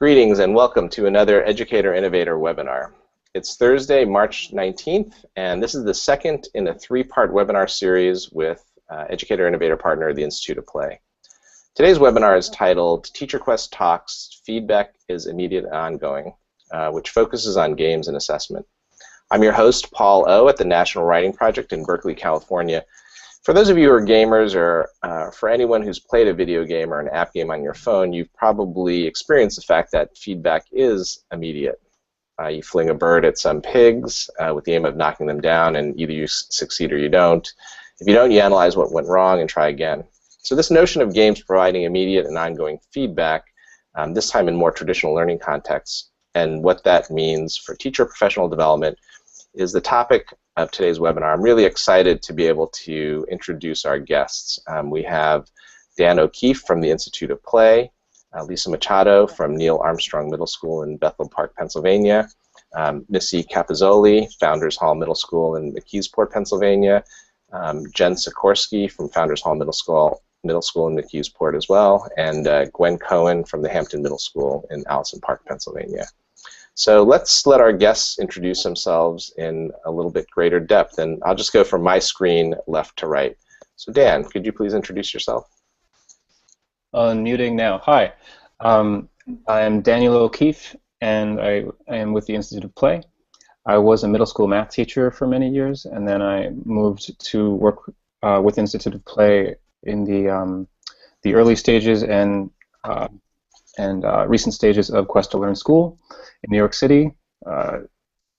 Greetings and welcome to another Educator Innovator webinar. It's Thursday, March 19th, and this is the second in a three-part webinar series with Educator Innovator partner, the Institute of Play. Today's webinar is titled TeacherQuest Talks, Feedback is Immediate and Ongoing, which focuses on games and assessment. I'm your host, Paul O. at the National Writing Project in Berkeley, California. For those of you who are gamers, or for anyone who's played a video game or an app game on your phone, you've probably experienced the fact that feedback is immediate. You fling a bird at some pigs with the aim of knocking them down, and either you succeed or you don't. If you don't, you analyze what went wrong and try again. So this notion of games providing immediate and ongoing feedback, this time in more traditional learning contexts, and what that means for teacher professional development is the topic of today's webinar. I'm really excited to be able to introduce our guests. We have Dan O'Keefe from the Institute of Play, Lisa Machado from Neil Armstrong Middle School in Bethel Park, Pennsylvania, Misty Capozzoli, Founders Hall Middle School in McKeesport, Pennsylvania, Jen Sikorsky from Founders Hall Middle School in McKeesport as well, and Gwen Cohen from the Hampton Middle School in Allison Park, Pennsylvania. So let's let our guests introduce themselves in a little bit greater depth, and I'll just go from my screen left to right. So Dan, could you please introduce yourself? Unmuting now. Hi, I am Daniel O'Keefe, and I am with the Institute of Play. I was a middle school math teacher for many years, and then I moved to work with Institute of Play in the early stages and recent stages of Quest to Learn School in New York City,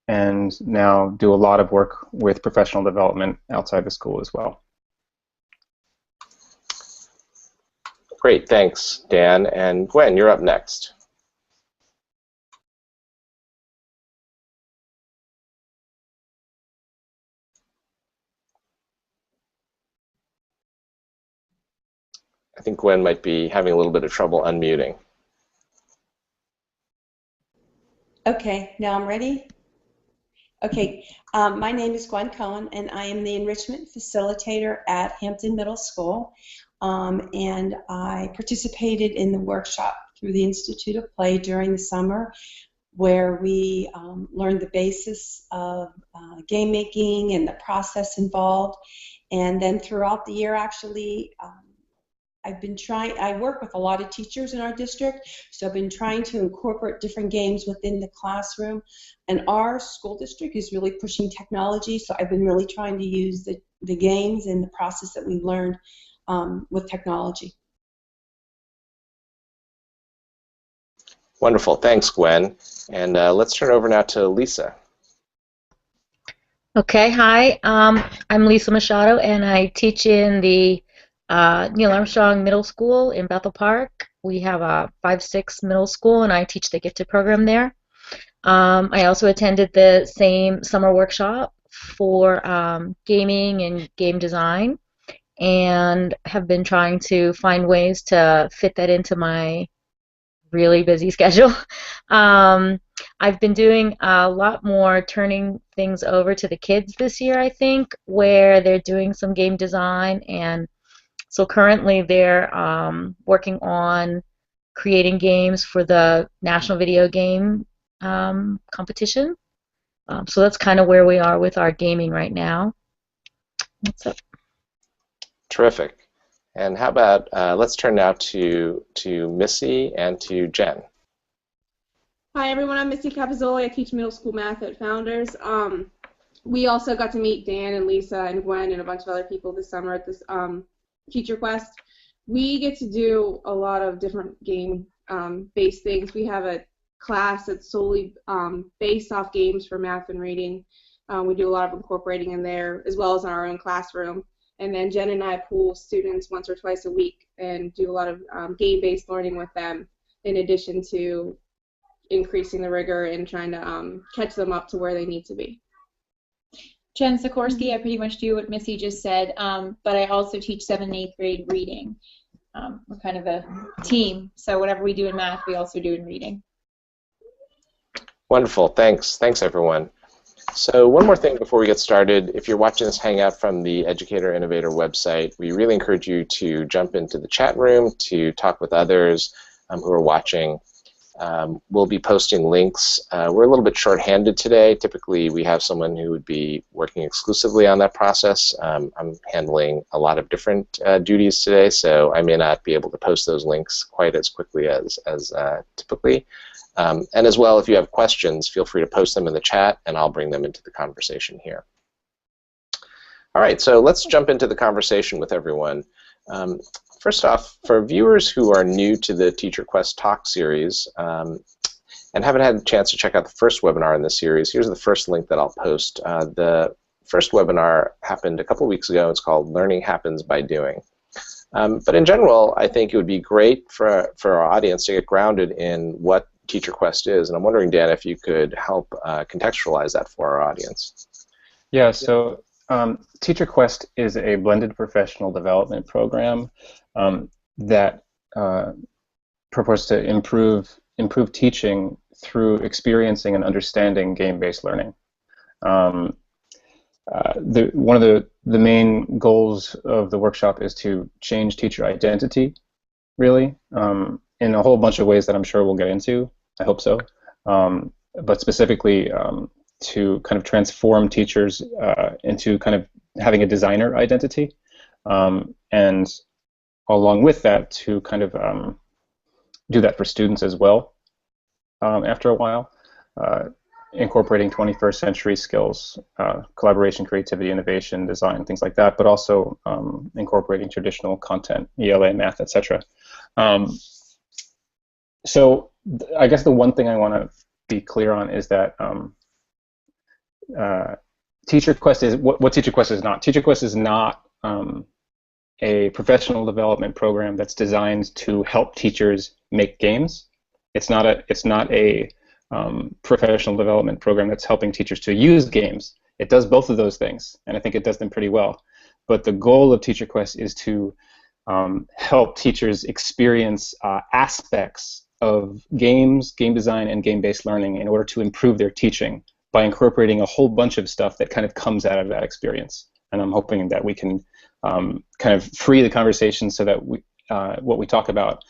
and now do a lot of work with professional development outside the school as well. Great, thanks, Dan. And Gwen, you're up next. I think Gwen might be having a little bit of trouble unmuting. Okay, now I'm ready. Okay, my name is Gwen Cohen, and I am the enrichment facilitator at Hampton Middle School, and I participated in the workshop through the Institute of Play during the summer, where we learned the basis of game making and the process involved, and then throughout the year, actually, I work with a lot of teachers in our district, so I've been trying to incorporate different games within the classroom. And our school district is really pushing technology, so I've been really trying to use the games and the process that we learned with technology. Wonderful, thanks, Gwen. And let's turn over now to Lisa. Okay, hi. I'm Lisa Machado, and I teach in the Neil Armstrong Middle School in Bethel Park. We have a 5-6 middle school, and I teach the gifted program there. I also attended the same summer workshop for gaming and game design, and have been trying to find ways to fit that into my really busy schedule. I've been doing a lot more turning things over to the kids this year, I think, where they're doing some game design, and so currently they're working on creating games for the National Video Game competition. So that's kind of where we are with our gaming right now. What's up? Terrific. And how about let's turn now to Missy and to Jen. Hi everyone, I'm Misty Capozzoli. I teach middle school math at Founders. We also got to meet Dan and Lisa and Gwen and a bunch of other people this summer at this TeacherQuest. We get to do a lot of different game-based things. We have a class that's solely based off games for math and reading. We do a lot of incorporating in there, as well as in our own classroom. And then Jen and I pool students once or twice a week and do a lot of game-based learning with them, in addition to increasing the rigor and trying to catch them up to where they need to be. Jen Sikorsky, I pretty much do what Missy just said, but I also teach 7th and 8th grade reading. We're kind of a team, so whatever we do in math, we also do in reading. Wonderful, thanks. Thanks, everyone. So one more thing before we get started. If you're watching this hangout from the Educator Innovator website, we really encourage you to jump into the chat room to talk with others who are watching. We'll be posting links. We're a little bit short-handed today. Typically, we have someone who would be working exclusively on that process. I'm handling a lot of different duties today, so I may not be able to post those links quite as quickly as typically. And as well, if you have questions, feel free to post them in the chat, and I'll bring them into the conversation here. All right, so let's jump into the conversation with everyone. First off, for viewers who are new to the TeacherQuest Talk series and haven't had a chance to check out the first webinar in this series, here's the first link that I'll post. The first webinar happened a couple weeks ago. It's called Learning Happens by Doing. But in general, I think it would be great for our audience to get grounded in what TeacherQuest is. And I'm wondering, Dan, if you could help contextualize that for our audience. Yeah, so TeacherQuest is a blended professional development program that purports to improve teaching through experiencing and understanding game-based learning. One of the main goals of the workshop is to change teacher identity, really, in a whole bunch of ways that I'm sure we'll get into. I hope so. But specifically, to kind of transform teachers into kind of having a designer identity, and along with that, to kind of do that for students as well after a while, incorporating 21st century skills, collaboration, creativity, innovation, design, things like that, but also incorporating traditional content, ELA, math, etc. So I guess the one thing I want to be clear on is that TeacherQuest is what TeacherQuest is not. TeacherQuest is not a professional development program that's designed to help teachers make games. It's not a professional development program that's helping teachers to use games. It does both of those things, and I think it does them pretty well. But the goal of TeacherQuest is to help teachers experience aspects of games, game design, and game-based learning in order to improve their teaching by incorporating a whole bunch of stuff that kind of comes out of that experience. And I'm hoping that we can kind of free the conversation so that what we talk about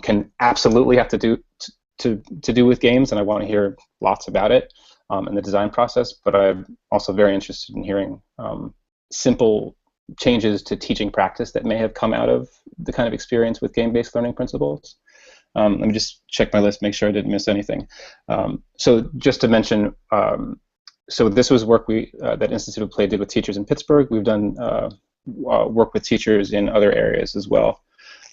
can absolutely have to do with games, and I want to hear lots about it in the design process, but I'm also very interested in hearing simple changes to teaching practice that may have come out of the kind of experience with game-based learning principles. Let me just check my list, make sure I didn't miss anything. So just to mention, so this was work that Institute of Play did with teachers in Pittsburgh. We've done work with teachers in other areas as well.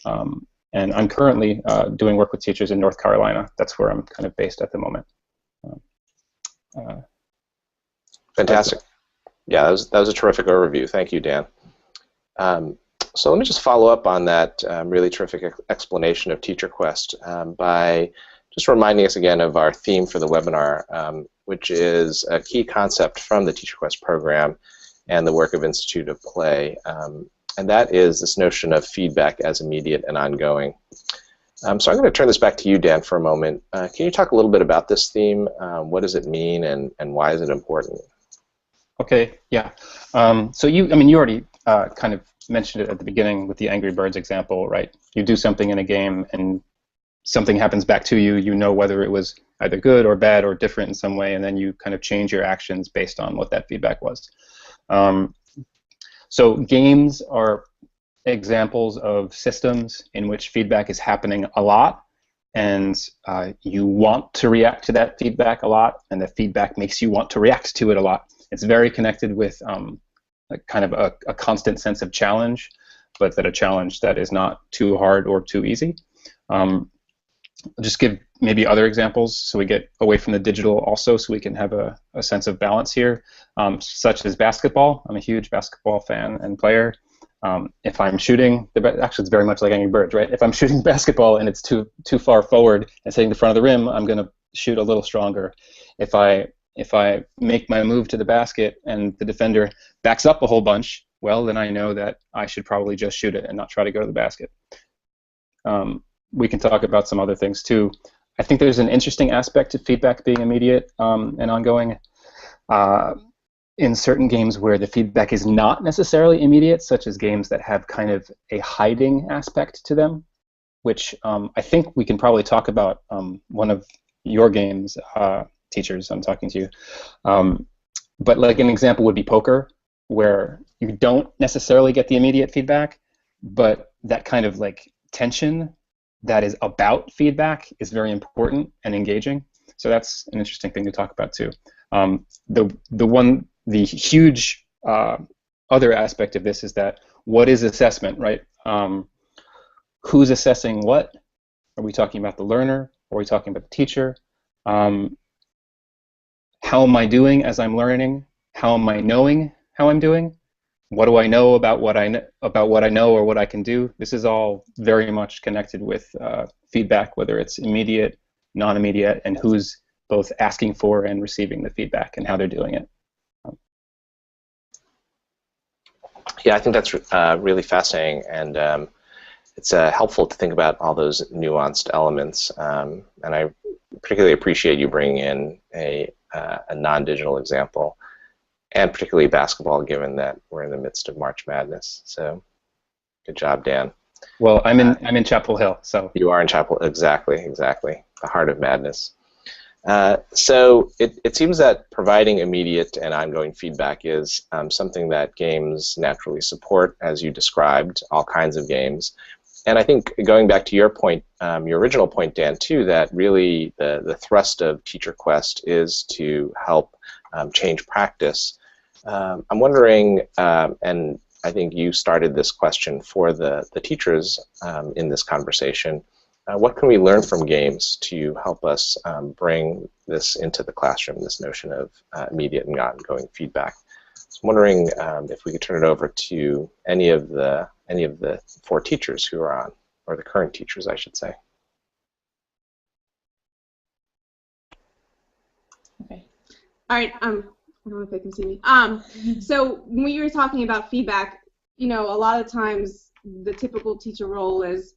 And I'm currently doing work with teachers in North Carolina. That's where I'm kind of based at the moment. Fantastic. Yeah, that was a terrific overview. Thank you, Dan. So let me just follow up on that really terrific explanation of TeacherQuest by just reminding us again of our theme for the webinar, which is a key concept from the TeacherQuest program and the work of Institute of Play. And that is this notion of feedback as immediate and ongoing. So I'm going to turn this back to you, Dan, for a moment. Can you talk a little bit about this theme? What does it mean, and why is it important? Okay, yeah. So you already kind of mentioned it at the beginning with the Angry Birds example, right? You do something in a game, and something happens back to you. You know whether it was either good or bad or different in some way, and then you kind of change your actions based on what that feedback was. So games are examples of systems in which feedback is happening a lot, and you want to react to that feedback a lot, and the feedback makes you want to react to it a lot. It's very connected with kind of a constant sense of challenge, but that a challenge that is not too hard or too easy. I'll just give maybe other examples so we get away from the digital also, so we can have a sense of balance here, such as basketball. I'm a huge basketball fan and player. If I'm shooting, actually it's very much like Angry Birds, right? If I'm shooting basketball and it's too far forward and hitting the front of the rim, I'm going to shoot a little stronger. If I make my move to the basket and the defender backs up a whole bunch, well, then I know that I should probably just shoot it and not try to go to the basket. We can talk about some other things too. I think there's an interesting aspect to feedback being immediate and ongoing in certain games where the feedback is not necessarily immediate, such as games that have kind of a hiding aspect to them. which I think we can probably talk about one of your games, teachers. I'm talking to you. But like an example would be poker, where you don't necessarily get the immediate feedback, but that kind of like tension that is about feedback is very important and engaging. So that's an interesting thing to talk about too. The huge other aspect of this is that what is assessment, right? Who's assessing what? Are we talking about the learner? Are we talking about the teacher? How am I doing as I'm learning? How am I knowing how I'm doing? What do I know about what I know or what I can do? This is all very much connected with feedback, whether it's immediate, non-immediate, and who's both asking for and receiving the feedback and how they're doing it. Yeah, I think that's really fascinating, and it's helpful to think about all those nuanced elements. And I particularly appreciate you bringing in a non-digital example, and particularly basketball, given that we're in the midst of March Madness. So, good job, Dan. Well, I'm in Chapel Hill, so you are in Chapel. Exactly, the heart of madness. So it seems that providing immediate and ongoing feedback is something that games naturally support, as you described, all kinds of games. And I think going back to your point, your original point, Dan, too, that really the thrust of TeacherQuest is to help change practice. I'm wondering, and I think you started this question for the teachers in this conversation, what can we learn from games to help us bring this into the classroom, this notion of immediate and ongoing feedback? So I'm wondering if we could turn it over to any of the four teachers who are on, or the current teachers, I should say. Okay. All right. I don't know if they can see me. So when you were talking about feedback, a lot of times the typical teacher role is,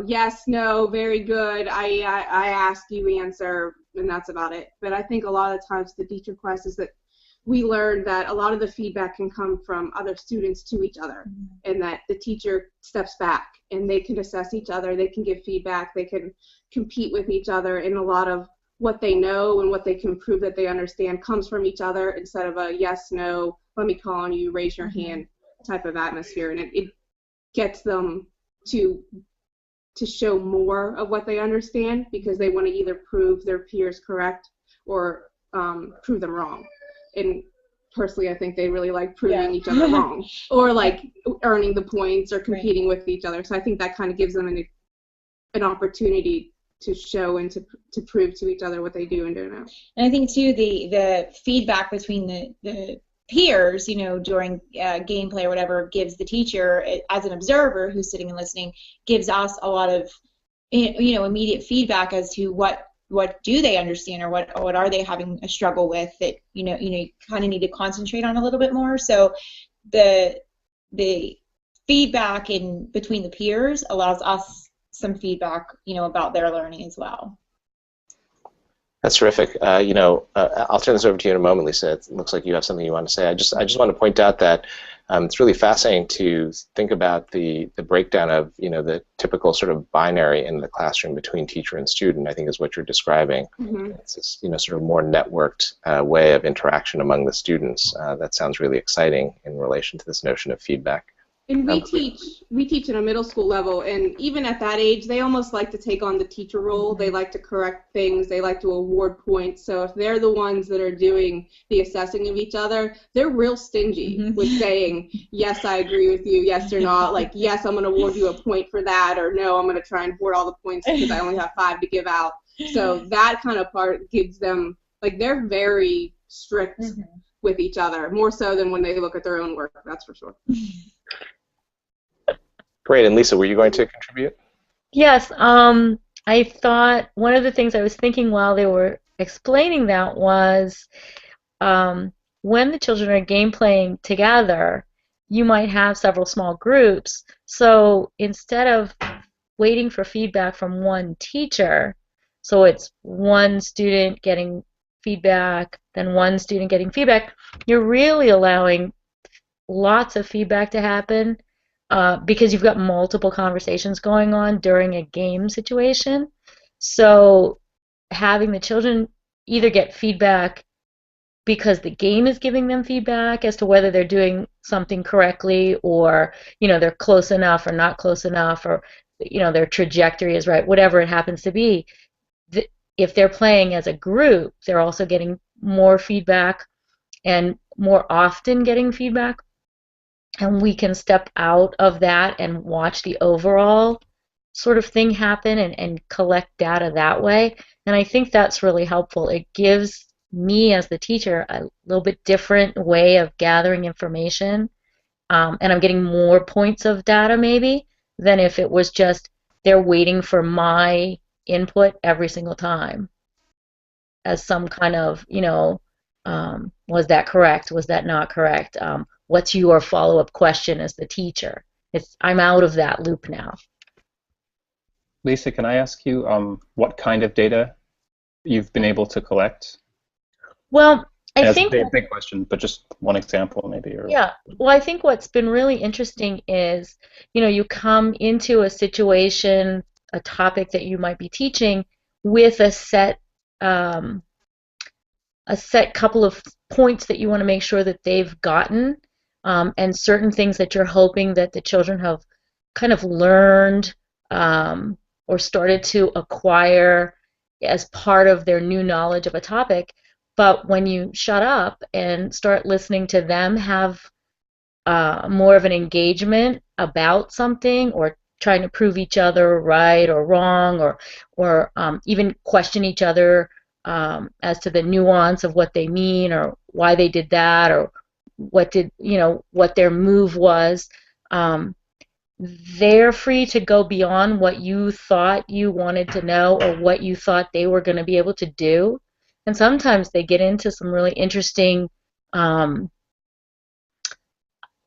yes, no, very good. I ask, you answer, and that's about it. But I think a lot of times the TeacherQuest is that we learned that a lot of the feedback can come from other students to each other, and that the teacher steps back and they can assess each other, they can give feedback, they can compete with each other, and a lot of what they know and what they can prove that they understand comes from each other instead of a yes, no, let me call on you, raise your hand type of atmosphere, and it gets them to show more of what they understand because they want to either prove their peers correct or prove them wrong. And personally, I think they really like proving each other wrong, or like earning the points or competing with each other. So I think that kind of gives them an opportunity to show and to prove to each other what they do and don't know. And I think too the feedback between the peers, during gameplay or whatever, gives the teacher, as an observer who's sitting and listening, gives us a lot of immediate feedback as to what do they understand, or what are they having a struggle with that you kind of need to concentrate on a little bit more. So the feedback in between the peers allows us some feedback about their learning as well. That's terrific. I'll turn this over to you in a moment, Lisa. It looks like you have something you want to say. I just want to point out that it's really fascinating to think about the breakdown of the typical sort of binary in the classroom between teacher and student. I think is what you're describing. It's this sort of more networked way of interaction among the students. That sounds really exciting in relation to this notion of feedback. And we teach at a middle school level, and even at that age, they almost like to take on the teacher role. They like to correct things. They like to award points. So if they're the ones that are doing the assessing of each other, they're real stingy with saying, yes, I agree with you, yes or not, like, yes, I'm going to award you a point for that, or no, I'm going to try and award all the points because I only have 5 to give out. So that kind of part gives them, like, they're very strict with each other, more so than when they look at their own work, that's for sure. Great, and Lisa, were you going to contribute? Yes, I thought one of the things I was thinking while they were explaining that was when the children are game playing together, you might have several small groups. So instead of waiting for feedback from one teacher, so it's one student getting feedback, then one student getting feedback, you're really allowing lots of feedback to happen because you've got multiple conversations going on during a game situation. So having the children either get feedback because the game is giving them feedback as to whether they're doing something correctly, or they're close enough or not close enough, or their trajectory is right, whatever it happens to be. If they're playing as a group, they're also getting more feedback and more often getting feedback, and we can step out of that and watch the overall sort of thing happen and collect data that way. And I think that's really helpful. It gives me as the teacher a little bit different way of gathering information, and I'm getting more points of data maybe than if it was just they're waiting for my input every single time as some kind of, was that correct? Was that not correct? What's your follow-up question as the teacher? I'm out of that loop now. Lisa, can I ask you what kind of data you've been able to collect? Well, I think that's a big question, but just one example maybe. Yeah. Well, I think what's been really interesting is, you come into a situation, a topic that you might be teaching with a set couple of points that you want to make sure that they've gotten, and certain things that you're hoping that the children have kind of learned or started to acquire as part of their new knowledge of a topic. But when you shut up and start listening to them have more of an engagement about something, or trying to prove each other right or wrong, or even question each other as to the nuance of what they mean or why they did that, or what their move was, they're free to go beyond what you thought you wanted to know or what you thought they were going to be able to do. And sometimes they get into some really interesting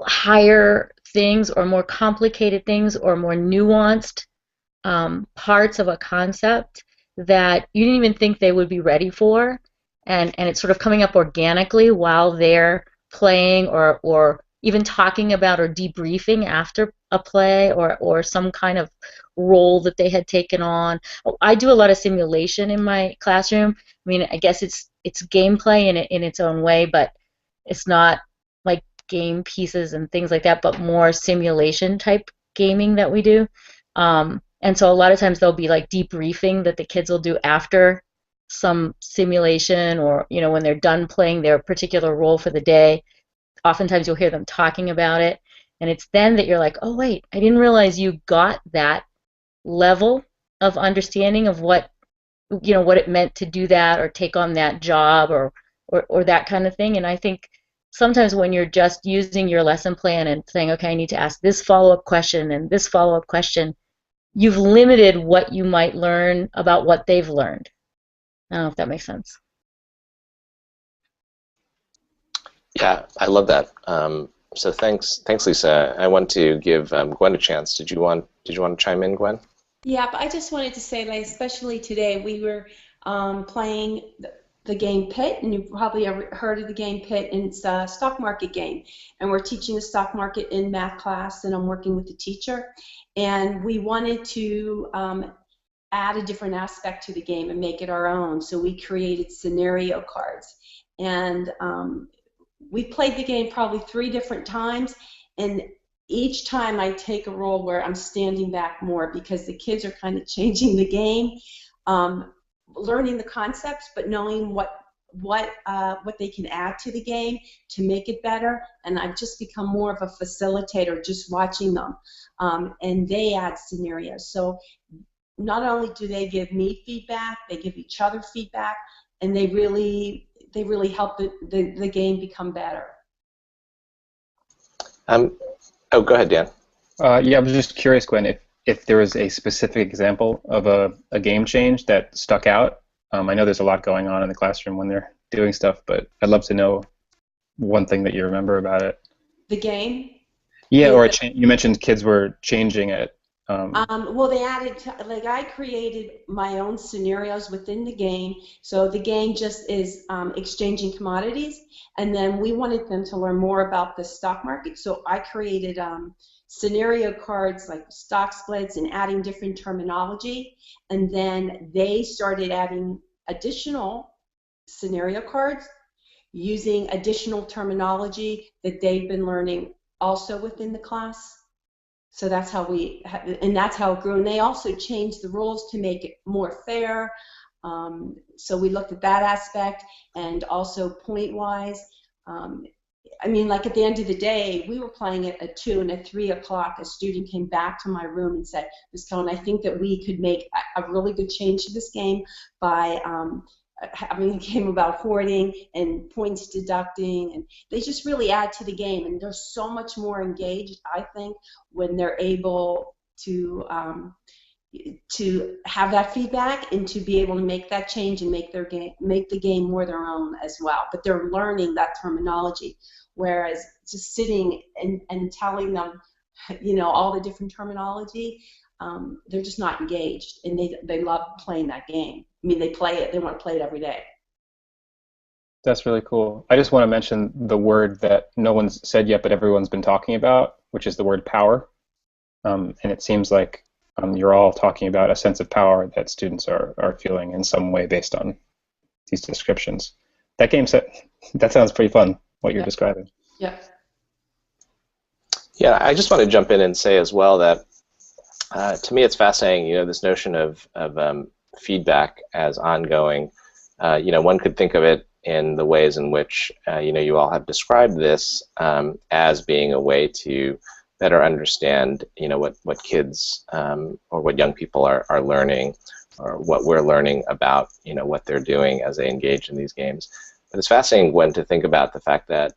higher things, or more complicated things, or more nuanced parts of a concept that you didn't even think they would be ready for, and it's sort of coming up organically while they're playing, or even talking about or debriefing after a play, or some kind of role that they had taken on. I do a lot of simulation in my classroom. I mean, I guess it's gameplay in its own way, but it's not like game pieces and things like that, but more simulation type gaming that we do. And so a lot of times there'll be like debriefing that the kids will do after some simulation, or when they're done playing their particular role for the day. Oftentimes you'll hear them talking about it, and it's then that you're like, oh wait, I didn't realize you got that level of understanding of what it meant to do that or take on that job, or that kind of thing. And I think sometimes when you're just using your lesson plan and saying, okay, I need to ask this follow-up question and this follow-up question, you've limited what you might learn about what they've learned. I don't know if that makes sense. Yeah, I love that. So thanks, Lisa. I want to give Gwen a chance. Did you want to chime in, Gwen? Yeah, but I just wanted to say, like, especially today, we were playing the game Pit, and you probably ever heard of the game Pit, and it's a stock market game. And we're teaching the stock market in math class, and I'm working with the teacher. And we wanted to add a different aspect to the game and make it our own. So we created scenario cards. And we played the game probably 3 different times, and each time I take a role where I'm standing back more, because the kids are kind of changing the game, learning the concepts, but knowing what they can add to the game to make it better. And I've just become more of a facilitator, just watching them, and they add scenarios. So not only do they give me feedback, they give each other feedback, and they really help the game become better. Oh, go ahead, Dan. Yeah, I was just curious, Gwen, if there was a specific example of a game change that stuck out. I know there's a lot going on in the classroom when they're doing stuff, but I'd love to know one thing that you remember about it. The game? Yeah, or you mentioned kids were changing it. Well, they added, like, I created my own scenarios within the game. So the game just is exchanging commodities, and then we wanted them to learn more about the stock market. So I created scenario cards like stock splits and adding different terminology, and then they started adding additional scenario cards using additional terminology that they've been learning also within the class. So that's how and that's how it grew. And they also changed the rules to make it more fair. So we looked at that aspect, and also point-wise. I mean, like at the end of the day, we were playing it at 2 and at 3 o'clock. A student came back to my room and said, Ms. Cohen, I think that we could make a really good change to this game by having a game about hoarding and points deducting, and they just really add to the game, and they're so much more engaged, I think, when they're able to have that feedback and to be able to make that change and make the game more their own as well. But they're learning that terminology, whereas just sitting and telling them, you know, all the different terminology, they're just not engaged, and they love playing that game. I mean, they play it. They want to play it every day. That's really cool. I just want to mention the word that no one's said yet, but everyone's been talking about, which is the word power. And it seems like you're all talking about a sense of power that students are feeling in some way based on these descriptions. That game set, that sounds pretty fun, what you're describing. Yeah. Yeah, I just want to jump in and say as well that to me it's fascinating, you know, this notion of feedback as ongoing. You know, one could think of it in the ways in which you know, you all have described this as being a way to better understand, you know, what kids or what young people are learning, or what we're learning about, you know, what they're doing as they engage in these games. But it's fascinating when to think about the fact that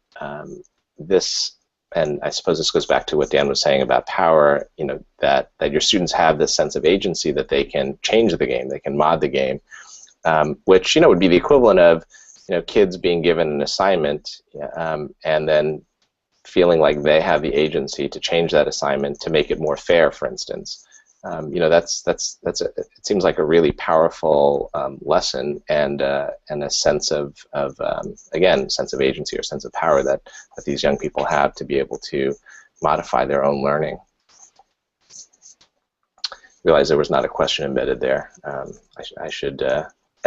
this, and I suppose this goes back to what Dan was saying about power, you know, that your students have this sense of agency, that they can change the game, they can mod the game, which, you know, would be the equivalent of, you know, kids being given an assignment and then feeling like they have the agency to change that assignment to make it more fair, for instance. You know, it seems like a really powerful lesson, and a sense of again, sense of agency or sense of power that these young people have to be able to modify their own learning. Realize there was not a question embedded there. I should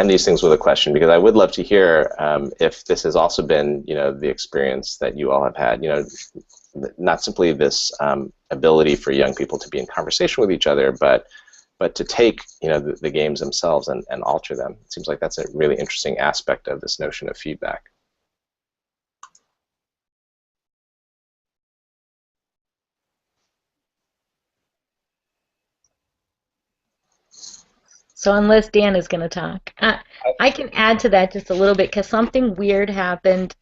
end these things with a question, because I would love to hear if this has also been, you know, the experience that you all have had. You know, not simply this ability for young people to be in conversation with each other, but to take, you know, the games themselves and alter them. It seems like that's a really interesting aspect of this notion of feedback. So unless Dan is going to talk, I can add to that just a little bit, because something weird happened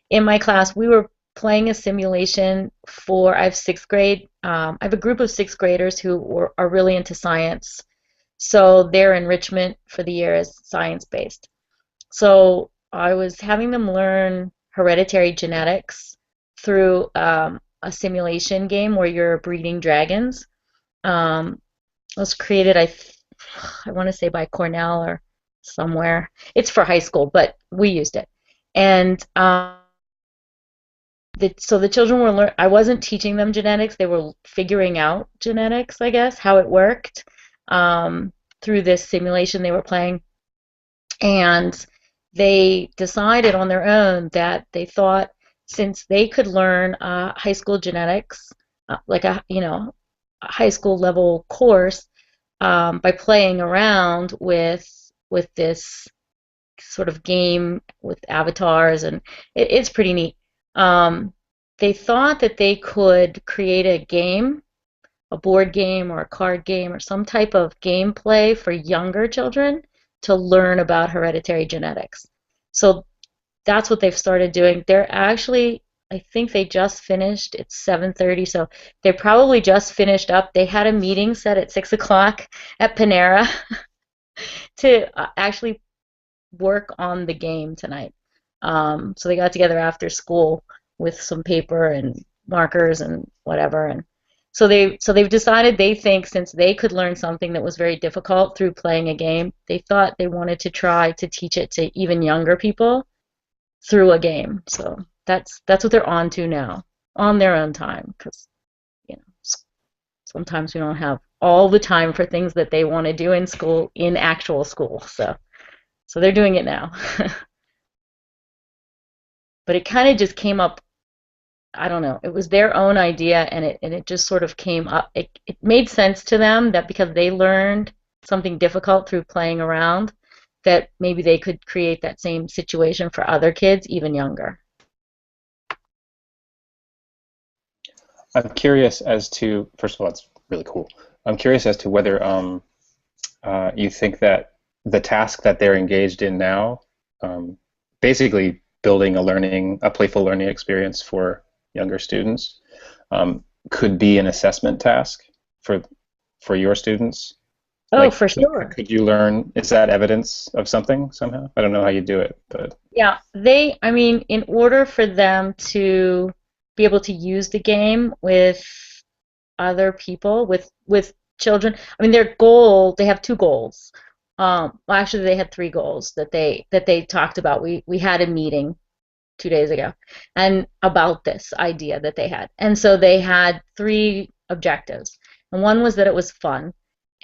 in my class. We were playing a simulation for, I have 6th grade. I have a group of 6th graders who are really into science. So their enrichment for the year is science-based. So I was having them learn hereditary genetics through a simulation game where you're breeding dragons. It was created, I want to say, by Cornell or somewhere. It's for high school, but we used it. And so the children were I wasn't teaching them genetics. They were figuring out genetics, I guess, how it worked through this simulation they were playing. And they decided on their own that they thought, since they could learn high school genetics, like a high school level course, by playing around with this sort of game with avatars, and it's pretty neat. They thought that they could create a game, a board game or a card game or some type of gameplay for younger children to learn about hereditary genetics. So that's what they've started doing. They're actually, I think they just finished. It's 7:30, so they probably just finished up. They had a meeting set at 6 o'clock at Panera to actually work on the game tonight. So they got together after school with some paper and markers and whatever, and so they've decided, they think, since they could learn something that was very difficult through playing a game, they thought they wanted to try to teach it to even younger people through a game. So that's what they're on to now, on their own time, because sometimes we don't have all the time for things that they want to do in school, in actual school. So they're doing it now. But it kind of just came up, I don't know, it was their own idea, and it just sort of came up. It made sense to them that because they learned something difficult through playing around, that maybe they could create that same situation for other kids, even younger. I'm curious as to, first of all, it's really cool. I'm curious as to whether you think that the task that they're engaged in now, basically building a playful learning experience for younger students, could be an assessment task for your students. Oh, like, for sure. Could you learn? Is that evidence of something somehow? I don't know how you do it, but yeah, I mean, in order for them to be able to use the game with other people, with children, I mean, their goal, they have 2 goals. Well, actually, they had 3 goals that they talked about. We had a meeting 2 days ago, and about this idea that they had, and so they had 3 objectives, and one was that it was fun,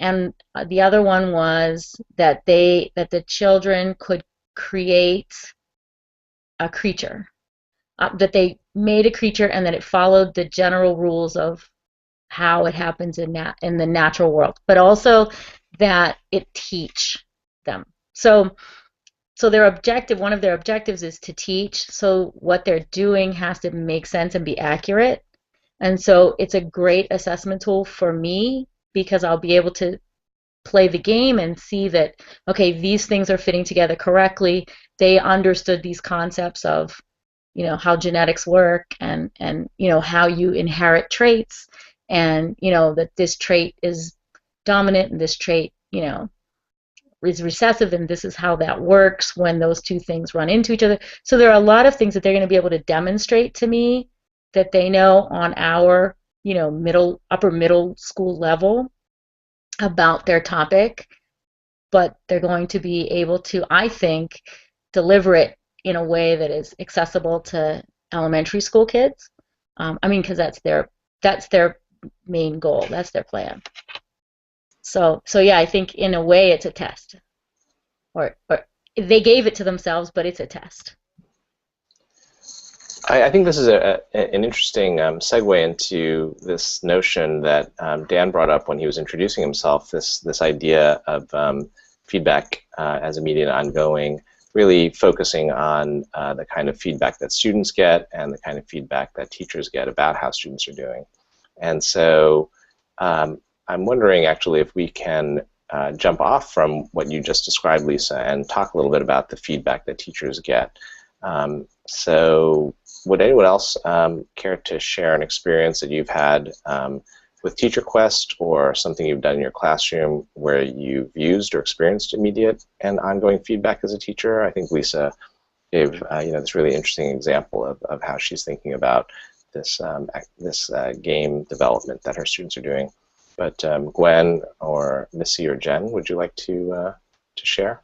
and the other one was that the children could create a creature, that they made a creature and that it followed the general rules of how it happens in the natural world, but also that it teach them. So their objective, one of their objectives is to teach, so what they're doing has to make sense and be accurate. And so it's a great assessment tool for me, because I'll be able to play the game and see that, okay, these things are fitting together correctly. They understood these concepts of, how genetics work, and how you inherit traits, and that this trait is dominant and this trait is recessive, and this is how that works when those 2 things run into each other. So there are a lot of things that they're going to be able to demonstrate to me that they know on our upper middle school level about their topic, but they're going to be able to, I think, deliver it in a way that is accessible to elementary school kids. I mean, because that's their main goal, that's their plan. So yeah, I think in a way it's a test, or they gave it to themselves, but it's a test. I think this is an interesting segue into this notion that Dan brought up when he was introducing himself, this idea of feedback as immediate and ongoing, really focusing on the kind of feedback that students get and the kind of feedback that teachers get about how students are doing. And so I'm wondering actually if we can jump off from what you just described, Lisa, and talk a little bit about the feedback that teachers get. So would anyone else care to share an experience that you've had with TeacherQuest, or something you've done in your classroom where you've used or experienced immediate and ongoing feedback as a teacher? I think Lisa gave this really interesting example of how she's thinking about this game development that her students are doing. But Gwen or Missy or Jen, would you like to share?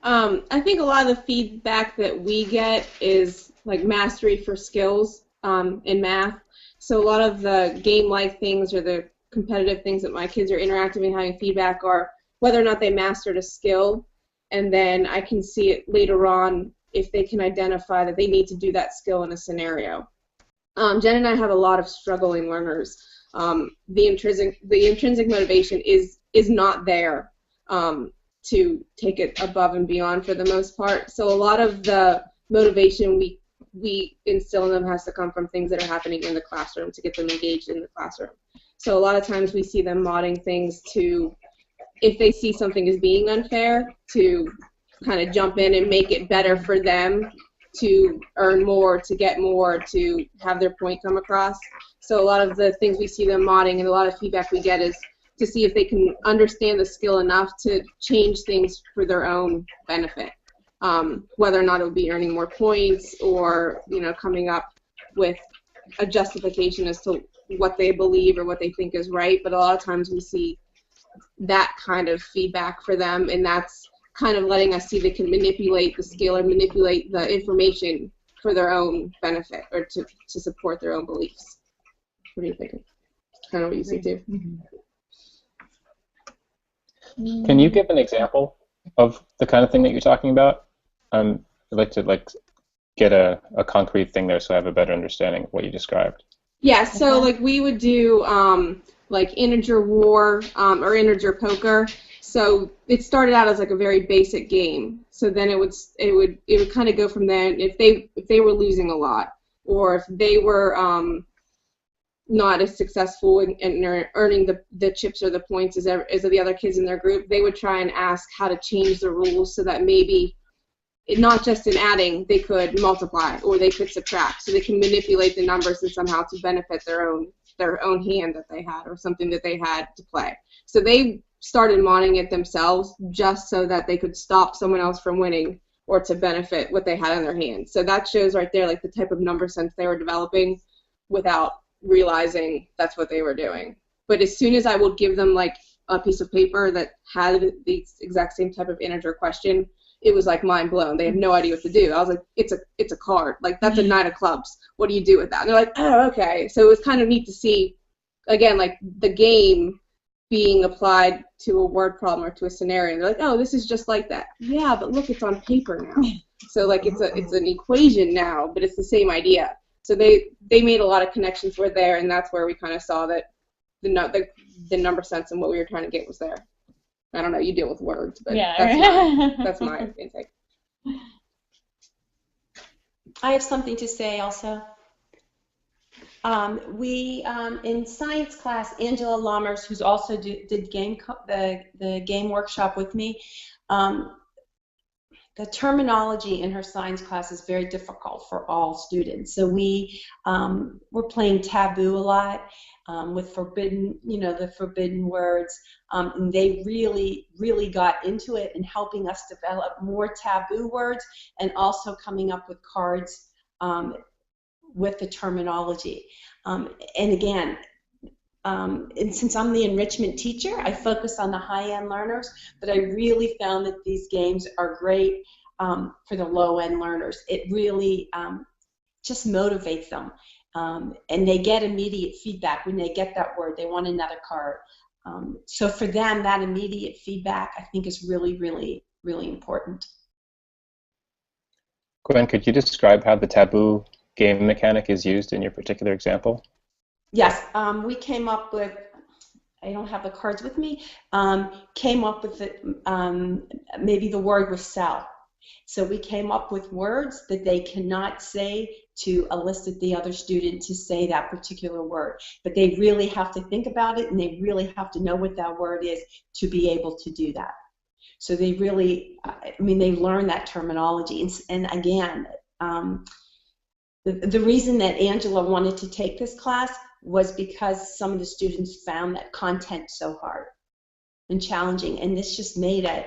I think a lot of the feedback that we get is like mastery for skills in math. So a lot of the game-like things or the competitive things that my kids are interacting and having feedback are whether or not they mastered a skill, and then I can see it later on if they can identify that they need to do that skill in a scenario. Jen and I have a lot of struggling learners. The intrinsic motivation is not there to take it above and beyond for the most part. So a lot of the motivation we instill in them has to come from things that are happening in the classroom to get them engaged in the classroom. So a lot of times we see them modding things to, if they see something as being unfair, to kind of jump in and make it better for them to earn more, to get more, to have their point come across. So a lot of the things we see them modding and a lot of feedback we get is to see if they can understand the skill enough to change things for their own benefit. Whether or not it will be earning more points or coming up with a justification as to what they believe or what they think is right. But a lot of times we see that kind of feedback for them, and that's kind of letting us see they can manipulate the skill or manipulate the information for their own benefit or to support their own beliefs. What do you think? Kind of what you see too. Can you give an example of the kind of thing that you're talking about? I'd like to get a concrete thing there so I have a better understanding of what you described. Yeah, so like we would do like integer war or integer poker. So it started out as like a very basic game. So then it would kind of go from there. If they were losing a lot, or if they were not as successful in earning the chips or the points as the other kids in their group, they would try and ask how to change the rules so that maybe not just in adding, they could multiply or they could subtract, so they can manipulate the numbers and somehow to benefit their own hand that they had or something that they had to play. So they started modding it themselves just so that they could stop someone else from winning or to benefit what they had in their hands. So that shows right there like the type of number sense they were developing without realizing that's what they were doing. But as soon as I would give them like a piece of paper that had the exact same type of integer question, it was like mind blown. They had no idea what to do. I was like, it's a card. Like, that's a 9 of clubs. What do you do with that? And they're like, oh, okay. So it was kind of neat to see, again, like the game being applied to a word problem or to a scenario. And they're like, oh, this is just like that. Yeah, but look, it's on paper now. So like it's an equation now, but it's the same idea. So they made a lot of connections were there, and that's where we kind of saw that the number sense and what we were trying to get was there. I don't know, you deal with words, but yeah, that's my intake. I have something to say also. We in science class, Angela Lammers, who's also did the game workshop with me, the terminology in her science class is very difficult for all students. So we're playing Taboo a lot with forbidden, the forbidden words. And they really got into it in helping us develop more taboo words and also coming up with cards with the terminology. And again, and since I'm the enrichment teacher, I focus on the high-end learners, but I really found that these games are great for the low-end learners. It really just motivates them. And they get immediate feedback when they get that word. They want another card. So for them, that immediate feedback, I think, is really, really, really important. Gwen, could you describe how the Taboo game mechanic is used in your particular example? Yes, we came up with, I don't have the cards with me, came up with maybe the word was sell. So we came up with words that they cannot say to elicit the other student to say that particular word. But they really have to think about it, and they really have to know what that word is to be able to do that. So they really, they learn that terminology. And again, the reason that Angela wanted to take this class was because some of the students found that content so hard and challenging, and this just made it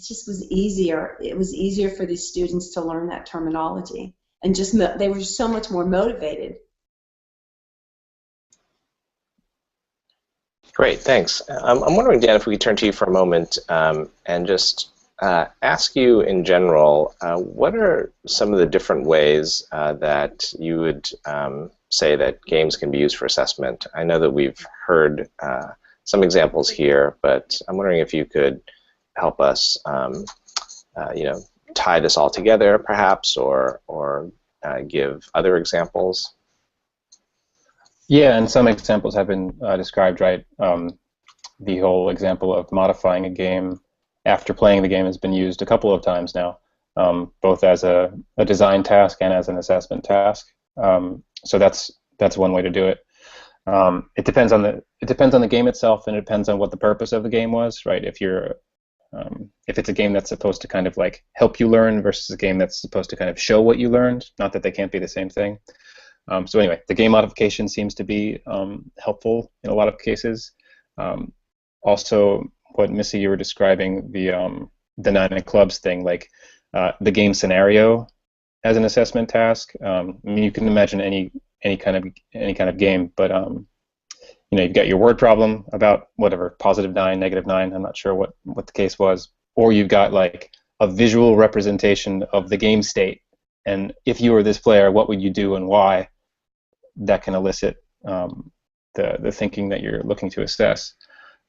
just was easier. It was easier for these students to learn that terminology, and just they were so much more motivated. Great, thanks. I'm wondering, Dan, if we could turn to you for a moment and just ask you in general, what are some of the different ways that you would say that games can be used for assessment? I know that we've heard some examples here, but I'm wondering if you could help us, tie this all together, perhaps, or give other examples. Yeah, and some examples have been described, right? The whole example of modifying a game after playing the game has been used a couple of times now, both as a design task and as an assessment task. So that's one way to do it. It depends on the game itself, and it depends on what the purpose of the game was, right? If it's a game that's supposed to kind of like help you learn versus a game that's supposed to kind of show what you learned, not that they can't be the same thing. So anyway, the game modification seems to be helpful in a lot of cases. Also, what Missy, you were describing, the 9 of clubs thing, like the game scenario as an assessment task. You can imagine any kind of game, but you've got your word problem about whatever, +9, -9. I'm not sure what the case was, or you've got like a visual representation of the game state and if you were this player, what would you do and why? That can elicit the thinking that you're looking to assess.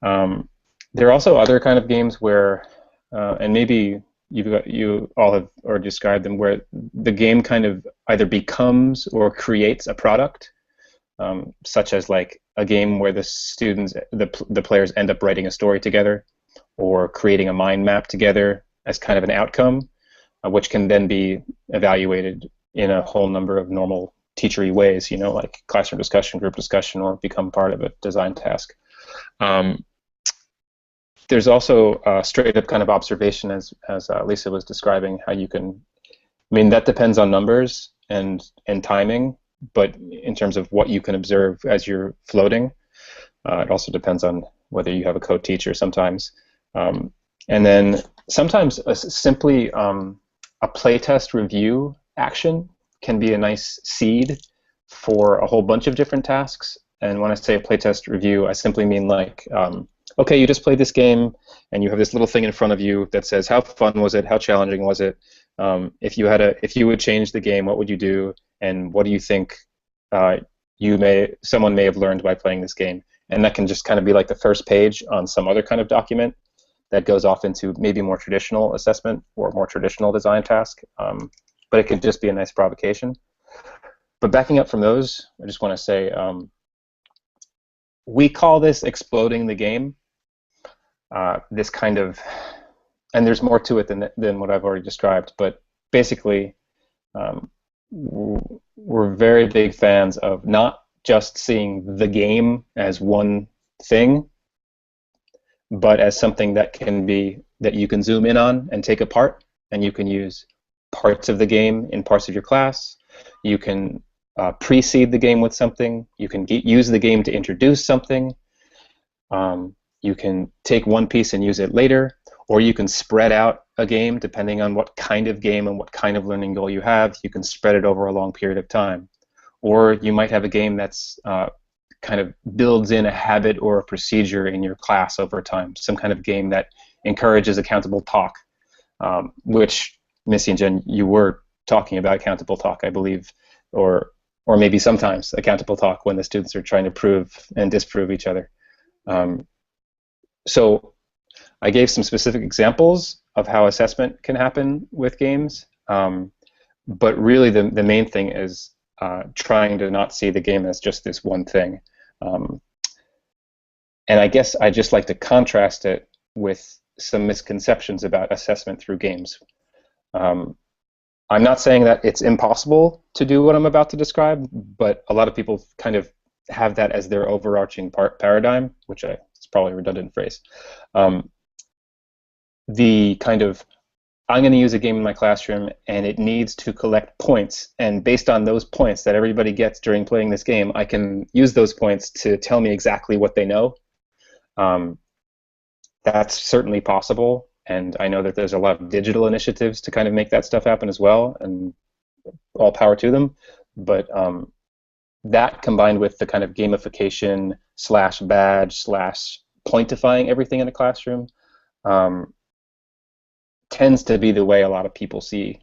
There are also other kind of games where, and maybe you all have already described them, where the game kind of either becomes or creates a product, such as like a game where the students, the players end up writing a story together, or creating a mind map together as kind of an outcome, which can then be evaluated in a whole number of normal teachery ways, like classroom discussion, group discussion, or become part of a design task. There's also a straight up kind of observation, as Lisa was describing, how you can, that depends on numbers and timing, but in terms of what you can observe as you're floating, it also depends on whether you have a co-teacher sometimes. And then sometimes simply a playtest review action can be a nice seed for a whole bunch of different tasks. And when I say a playtest review, I simply mean like, okay, you just played this game, and you have this little thing in front of you that says, how fun was it? How challenging was it? If you would change the game, what would you do? And what do you think someone may have learned by playing this game? And that can just kind of be like the first page on some other kind of document that goes off into maybe more traditional assessment or more traditional design task. But it could just be a nice provocation. But backing up from those, I just want to say, we call this exploding the game. This kind of, and there's more to it than what I've already described, but basically we're very big fans of not just seeing the game as one thing, but as something that you can zoom in on and take apart, and you can use parts of the game in parts of your class. You can precede the game with something. You can use the game to introduce something. You can take one piece and use it later, or you can spread out a game depending on what kind of game and what kind of learning goal you have. You can spread it over a long period of time. Or you might have a game that's kind of builds in a habit or a procedure in your class over time, some kind of game that encourages accountable talk, which, Missy and Jen, you were talking about accountable talk, I believe, or maybe sometimes accountable talk when the students are trying to prove and disprove each other. So I gave some specific examples of how assessment can happen with games, but really the main thing is trying to not see the game as just this one thing. And I guess I just like to contrast it with some misconceptions about assessment through games. I'm not saying that it's impossible to do what I'm about to describe, but a lot of people kind of have that as their overarching paradigm, which it's probably a redundant phrase. The kind of, I'm going to use a game in my classroom, and it needs to collect points, and based on those points that everybody gets during playing this game, I can use those points to tell me exactly what they know. That's certainly possible, and I know that there's a lot of digital initiatives to kind of make that stuff happen as well, and all power to them. But that combined with the kind of gamification / badge / pointifying everything in a classroom tends to be the way a lot of people see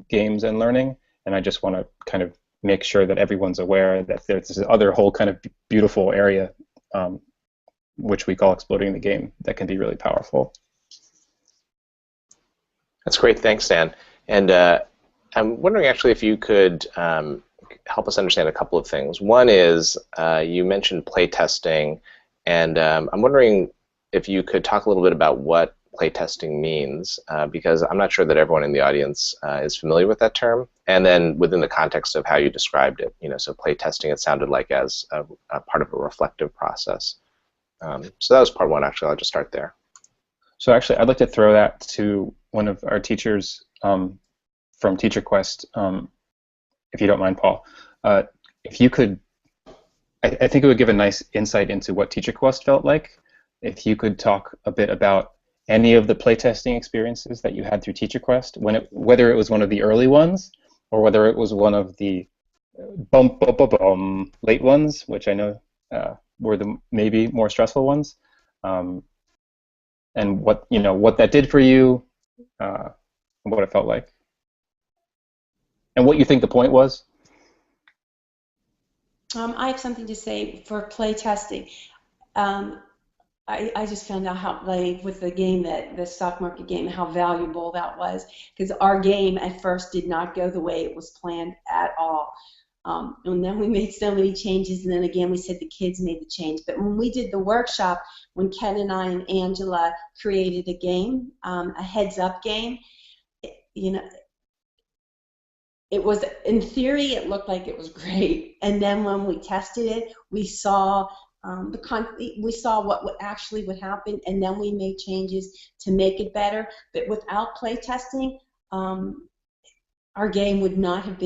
games and learning, and I just want to kind of make sure that everyone's aware that there's this other whole kind of beautiful area which we call exploding the game that can be really powerful. That's great, thanks, Dan. And I'm wondering actually if you could help us understand a couple of things. One is you mentioned playtesting, and I'm wondering if you could talk a little bit about what playtesting means, because I'm not sure that everyone in the audience is familiar with that term, and then within the context of how you described it. So playtesting, it sounded like as a part of a reflective process. So that was part one, actually. I'll just start there. So actually, I'd like to throw that to one of our teachers from TeacherQuest, if you don't mind, Paul. If you could, I think it would give a nice insight into what TeacherQuest felt like. If you could talk a bit about any of the playtesting experiences that you had through TeacherQuest, whether it was one of the early ones or whether it was one of the late ones, which I know were the maybe more stressful ones, and what that did for you, and what it felt like. and what you think the point was? I have something to say for play testing. I just found out how, like, with the game, that the stock market game, how valuable that was, because our game at first did not go the way it was planned at all. And then we made so many changes, and then again we said the kids made the change. But when we did the workshop, when Ken and I and Angela created a game, a heads-up game, you know, it was, in theory, it looked like it was great. And then when we tested it, we saw we saw what actually would happen, and then we made changes to make it better. But without play testing, our game would not have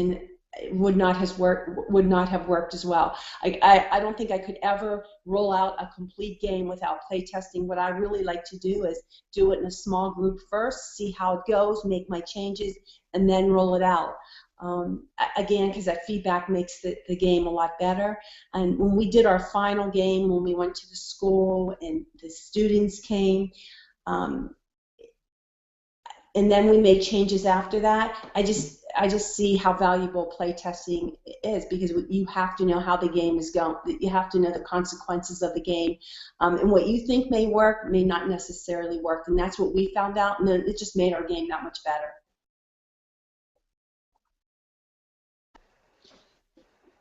worked as well. I don't think I could ever roll out a complete game without play testing. What I really like to do is do it in a small group first, see how it goes, make my changes, and then roll it out. Again, because that feedback makes the game a lot better. And when we did our final game, when we went to the school and the students came, and then we made changes after that, I just see how valuable play testing is, because you have to know how the game is going. You have to know the consequences of the game, and what you think may work may not necessarily work. And that's what we found out, and then it just made our game that much better.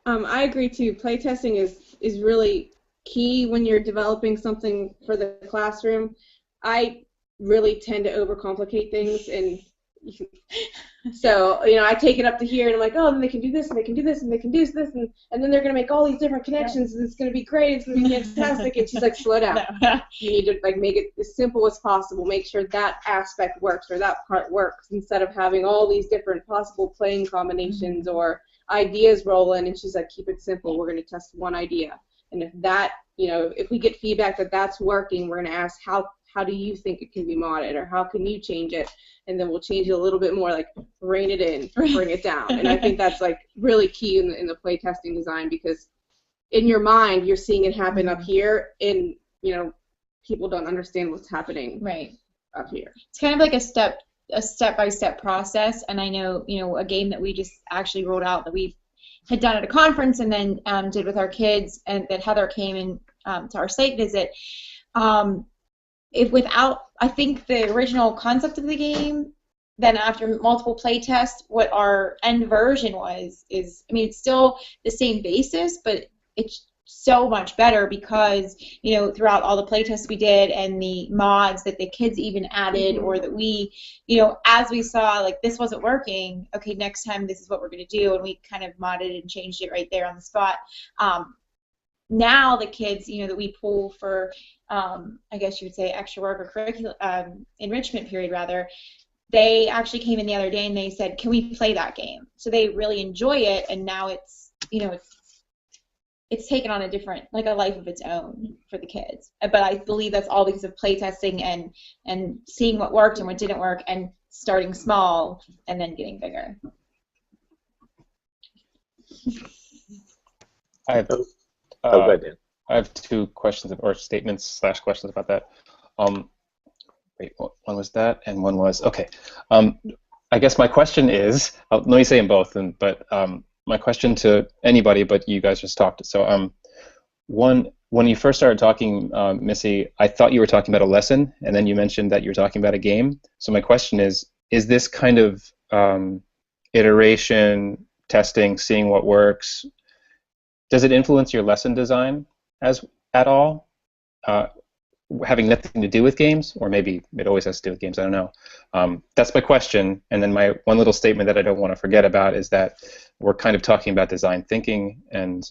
I agree too. Playtesting is really key when you're developing something for the classroom. I really tend to overcomplicate things, and so I take it up to here, and I'm like, oh, then they can do this, and they can do this, and they can do this, and then they're gonna make all these different connections, and it's gonna be great, it's gonna be fantastic. And she's like, slow down. You need to make it as simple as possible. Make sure that aspect works or that part works, instead of having all these different possible playing combinations or ideas roll in. And she's like, keep it simple. We're going to test one idea, and if that, if we get feedback that that's working, we're going to ask how do you think it can be modded, or how can you change it, and then we'll change it a little bit more, like rein it in, bring it down. And I think that's like really key in the play testing design, because in your mind you're seeing it happen up here, and people don't understand what's happening right up here. It's kind of like a step-by-step process. And I know, a game that we just actually rolled out that we had done at a conference and then did with our kids, and that Heather came in to our site visit. I think the original concept of the game, then after multiple play tests, what our end version is, it's still the same basis, but it's so much better, because throughout all the play tests we did and the mods that the kids even added, or that we as we saw, like, this wasn't working, okay, next time this is what we're going to do, and we kind of modded and changed it right there on the spot. Now the kids that we pull for I guess you would say extra work or curriculum enrichment period rather, they actually came in the other day and they said, can we play that game? So they really enjoy it, and now it's it's taken on a different, like, a life of its own for the kids. But I believe that's all because of playtesting and seeing what worked and what didn't work, and starting small and then getting bigger. I have two questions or statements / questions about that. Wait, one was that, and one was, okay. I guess my question is, let me say them both, but my question to anybody, but you guys just talked. So one, when you first started talking, Missy, I thought you were talking about a lesson, and then you mentioned that you were talking about a game. So my question is this kind of iteration, testing, seeing what works, does it influence your lesson design at all? Having nothing to do with games, or maybe it always has to do with games, I don't know. That's my question, and then my one little statement that I don't want to forget about is that we're kind of talking about design thinking, and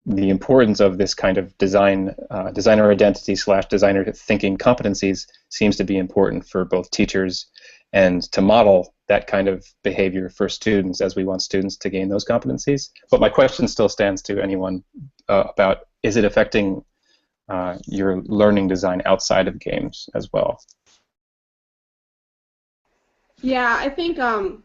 the importance of this kind of designer identity / designer thinking competencies seems to be important for both teachers and to model that kind of behavior for students, as we want students to gain those competencies. But my question still stands to anyone about, is it affecting your learning design outside of games as well? Yeah, I think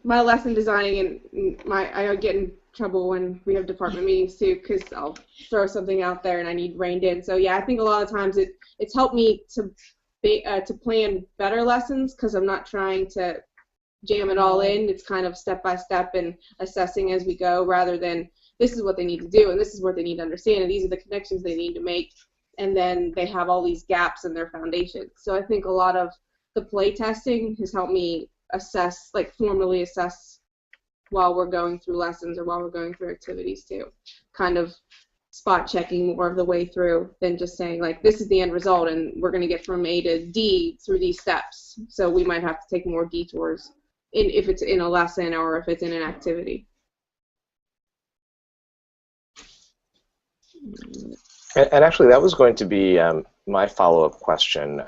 my lesson designing, and I get in trouble when we have department meetings too, because I'll throw something out there and I need reined in. So yeah, I think a lot of times it's helped me to plan better lessons, because I'm not trying to jam it all in. It's kind of step by step and assessing as we go, rather than this is what they need to do and this is what they need to understand and these are the connections they need to make, and then they have all these gaps in their foundation. So I think a lot of the play testing has helped me assess, like formally assess while we're going through lessons or while we're going through activities too. Kind of spot checking more of the way through than just saying like this is the end result and we're going to get from A to D through these steps. So we might have to take more detours if it's in a lesson or if it's in an activity. And actually, that was going to be my follow-up question,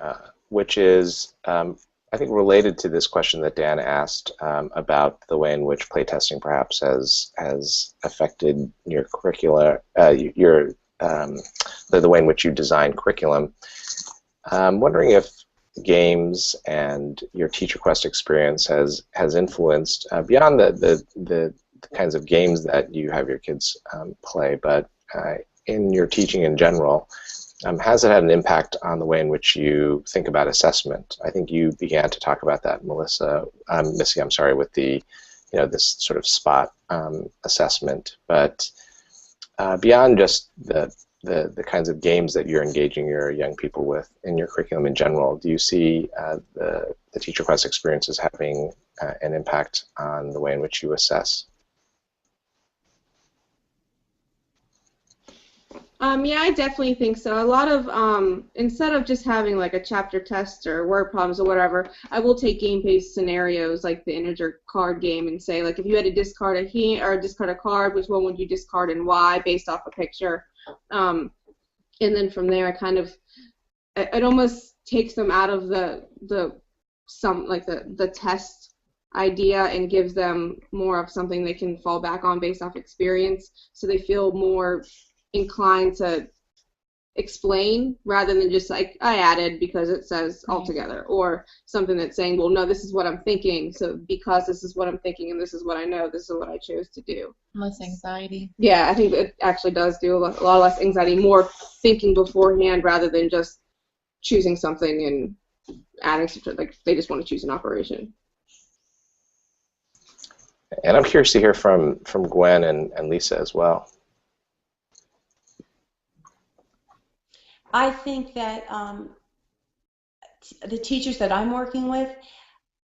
which is, I think, related to this question that Dan asked about the way in which playtesting perhaps has affected your curricula, the way in which you design curriculum. I'm wondering if games and your TeacherQuest experience has influenced beyond the kinds of games that you have your kids play, but in your teaching in general, has it had an impact on the way in which you think about assessment? I think you began to talk about that, Missy, I'm sorry, with the, this sort of spot assessment. But beyond just the kinds of games that you're engaging your young people with in your curriculum in general, do you see the TeacherQuest experience as having an impact on the way in which you assess? Yeah, I definitely think so. A lot of, instead of just having like a chapter test or word problems or whatever, I will take game-based scenarios like the integer card game and say, like, if you had to discard a hint or discard a card, which one would you discard and why, based off a picture. And then from there, it almost takes them out of the test idea and gives them more of something they can fall back on based off experience, so they feel more inclined to explain rather than just like I added because it says altogether, or something that's saying, well, no, this is what I'm thinking, so because this is what I'm thinking and this is what I know, this is what I chose to do. Less anxiety. Yeah, I think it actually does do a lot less anxiety, more thinking beforehand rather than just choosing something and adding something, like they just want to choose an operation. And I'm curious to hear from Gwen and Lisa as well. I think that the teachers that I'm working with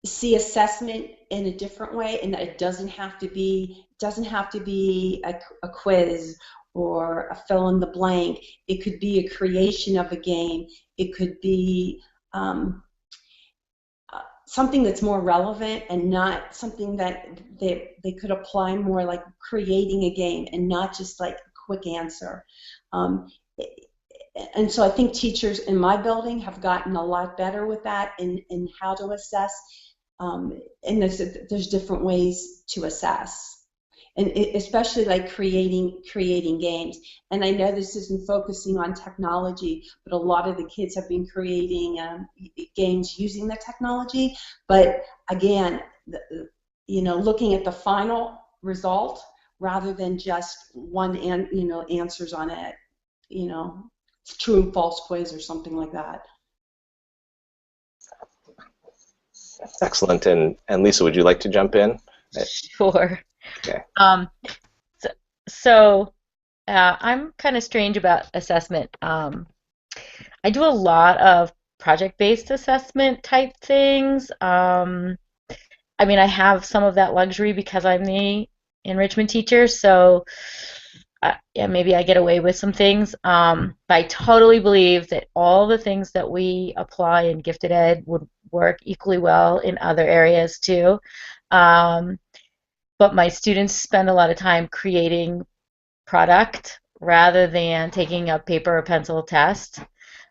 see assessment in a different way, and that it doesn't have to be a quiz or a fill in the blank. It could be a creation of a game. It could be something that's more relevant and not something that they could apply more, like creating a game and not just like a quick answer. And so I think teachers in my building have gotten a lot better with that in how to assess. And there's different ways to assess, and especially like creating games. And I know this isn't focusing on technology, but a lot of the kids have been creating games using the technology. But again, looking at the final result rather than just answers on it, true and false quiz or something like that. Excellent. And Lisa, would you like to jump in? Sure. Okay. So I'm kind of strange about assessment. I do a lot of project-based assessment type things. I have some of that luxury because I'm the enrichment teacher, so yeah, maybe I get away with some things. But I totally believe that all the things that we apply in gifted ed would work equally well in other areas too. But my students spend a lot of time creating product rather than taking a paper or pencil test.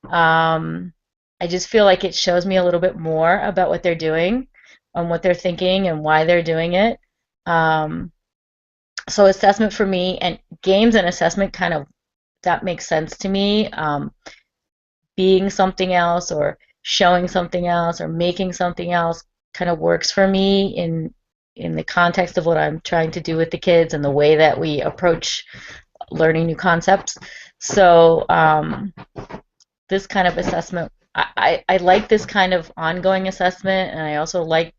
I just feel like it shows me a little bit more about what they're doing and what they're thinking and why they're doing it. So assessment for me, and games and assessment, kind of, that makes sense to me. Being something else or showing something else or making something else kind of works for me in the context of what I'm trying to do with the kids and the way that we approach learning new concepts. So this kind of assessment, I like this kind of ongoing assessment, and I also like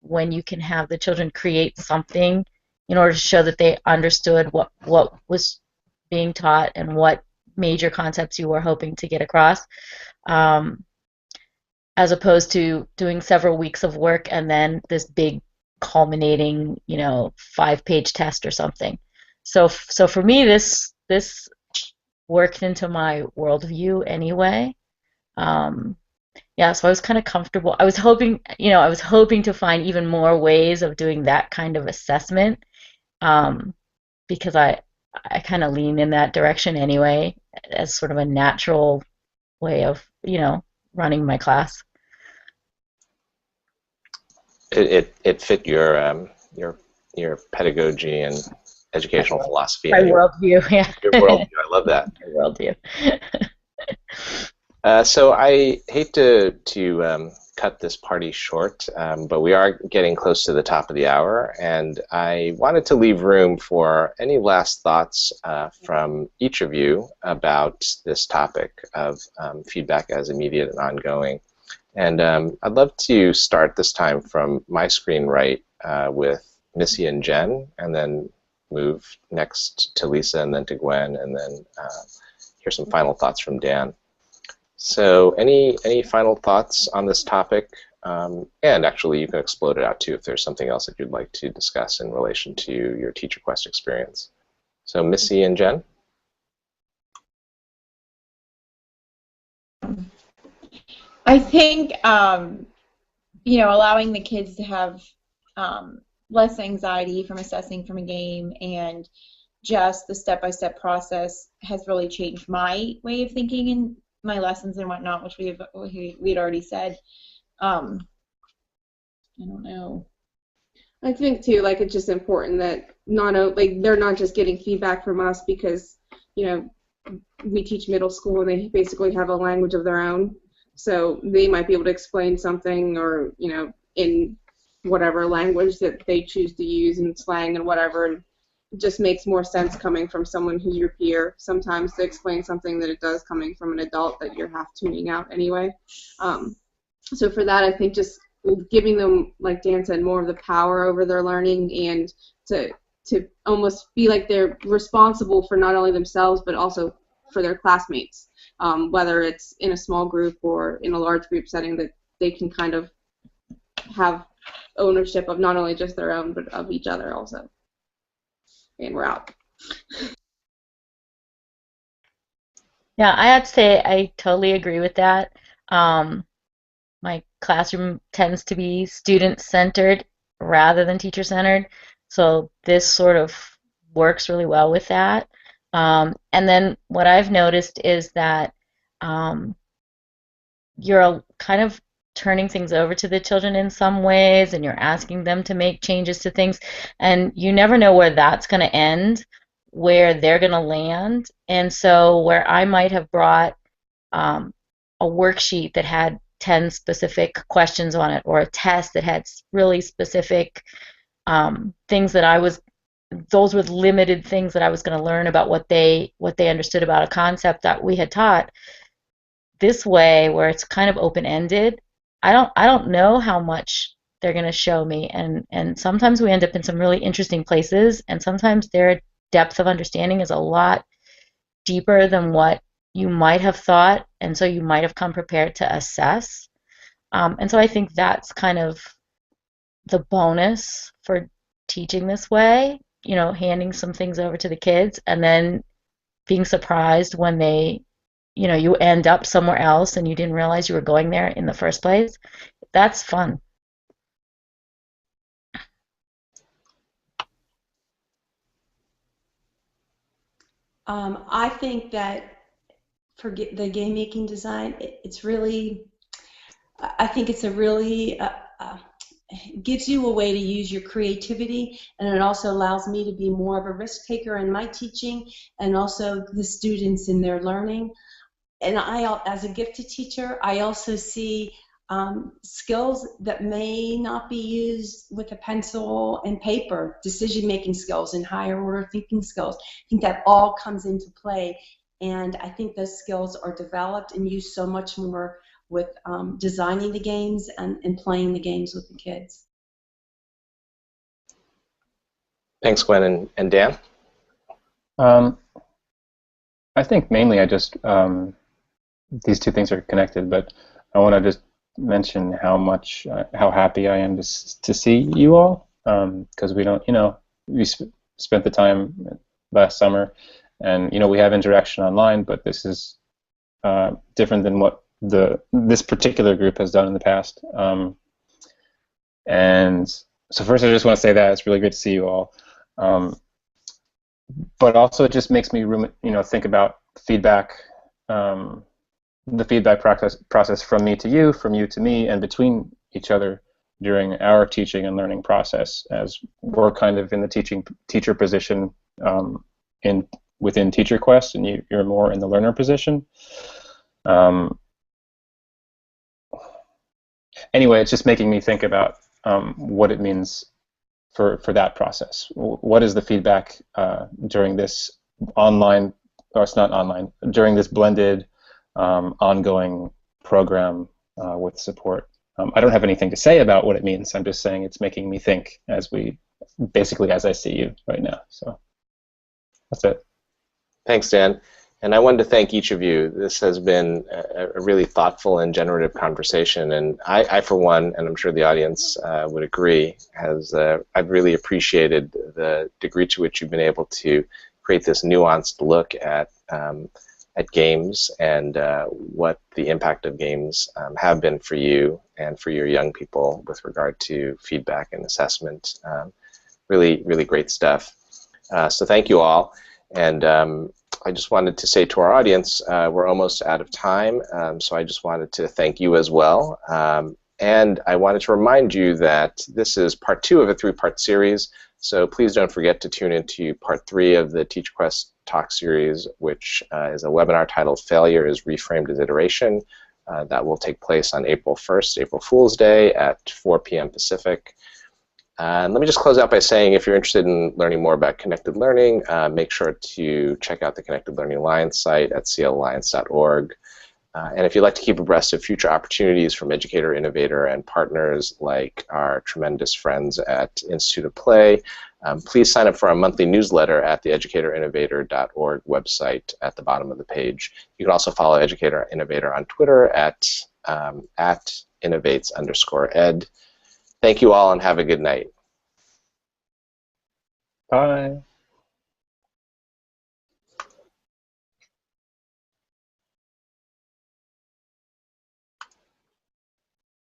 when you can have the children create something in order to show that they understood what was being taught and what major concepts you were hoping to get across, as opposed to doing several weeks of work and then this big culminating, 5-page test or something. So for me, this worked into my worldview anyway. Yeah, so I was kind of comfortable. I was hoping to find even more ways of doing that kind of assessment, because I kind of lean in that direction anyway, as sort of a natural way of, running my class. It fit your pedagogy and educational philosophy. My worldview, yeah. Your worldview, I love that. My worldview. So I hate to cut this party short, but we are getting close to the top of the hour, and I wanted to leave room for any last thoughts from each of you about this topic of feedback as immediate and ongoing. And I'd love to start this time from my screen right with Missy and Jen, and then move next to Lisa, and then to Gwen, and then hear some final thoughts from Dan. So any final thoughts on this topic? And actually, you can explode it out too if there's something else that you'd like to discuss in relation to your TeacherQuest experience. So Missy and Jen? I think, allowing the kids to have less anxiety from assessing from a game and just the step-by-step process has really changed my way of thinking in my lessons and whatnot, which we'd already said. I don't know. I think too, it's just important that they're not just getting feedback from us because we teach middle school and they basically have a language of their own, so they might be able to explain something or in whatever language that they choose to use and slang and whatever. And it just makes more sense coming from someone who's your peer sometimes to explain something than it does coming from an adult that you're half tuning out anyway. So for that, I think just giving them, like Dan said, more of the power over their learning and to almost be like they're responsible for not only themselves but also for their classmates, whether it's in a small group or in a large group setting, that they can kind of have ownership of not only just their own but of each other also. And we're out. Yeah, I have to say I totally agree with that. My classroom tends to be student-centered rather than teacher-centered, so this sort of works really well with that. And then what I've noticed is that you're kind of turning things over to the children in some ways, and you're asking them to make changes to things, and you never know where that's going to end, where they're going to land. And so where I might have brought a worksheet that had 10 specific questions on it, or a test that had really specific things that those were limited things that I was going to learn about what they understood about a concept that we had taught. This way, where it's kind of open-ended, I don't know how much they're going to show me, and sometimes we end up in some really interesting places, and sometimes their depth of understanding is a lot deeper than what you might have thought, and so you might have come prepared to assess. And so I think that's kind of the bonus for teaching this way, handing some things over to the kids and then being surprised when you end up somewhere else and you didn't realize you were going there in the first place. That's fun. I think that for the game making design, it's really, I think it's a really, gives you a way to use your creativity, and it also allows me to be more of a risk taker in my teaching and also the students in their learning. And as a gifted teacher, I also see skills that may not be used with a pencil and paper, decision-making skills and higher order thinking skills. I think that all comes into play, and I think those skills are developed and used so much more with designing the games and playing the games with the kids. Thanks, Gwen and Dan. I think mainly I just these two things are connected, but I want to just mention how happy I am to see you all, because we don't, we spent the time last summer, and we have interaction online, but this is different than what this particular group has done in the past. And so first, I just want to say that it's really great to see you all. But also, it just makes me, think about feedback, the feedback process from me to you, from you to me, and between each other during our teaching and learning process, as we're kind of in the teacher position within TeacherQuest, and you're more in the learner position. Anyway, it's just making me think about what it means for that process. What is the feedback during this online, or it's not online, during this blended ongoing program with support? I don't have anything to say about what it means. I'm just saying it's making me think as I see you right now. So that's it. Thanks, Dan. And I wanted to thank each of you. This has been a really thoughtful and generative conversation, and I for one, and I'm sure the audience would agree, I've really appreciated the degree to which you've been able to create this nuanced look at games and what the impact of games have been for you and for your young people with regard to feedback and assessment. Really, really great stuff. So thank you all. And I just wanted to say to our audience, we're almost out of time, so I just wanted to thank you as well. And I wanted to remind you that this is part 2 of a 3-part series, so please don't forget to tune into part 3 of the TeacherQuest Talk series, which is a webinar titled Failure is Reframed as Iteration. That will take place on April 1st, April Fool's Day at 4 p.m. Pacific. And let me just close out by saying, if you're interested in learning more about connected learning, make sure to check out the Connected Learning Alliance site at clalliance.org. And if you'd like to keep abreast of future opportunities from Educator, Innovator, and partners like our tremendous friends at Institute of Play, please sign up for our monthly newsletter at the educatorinnovator.org website at the bottom of the page. You can also follow Educator Innovator on Twitter at innovates_ed. Thank you all and have a good night. Bye.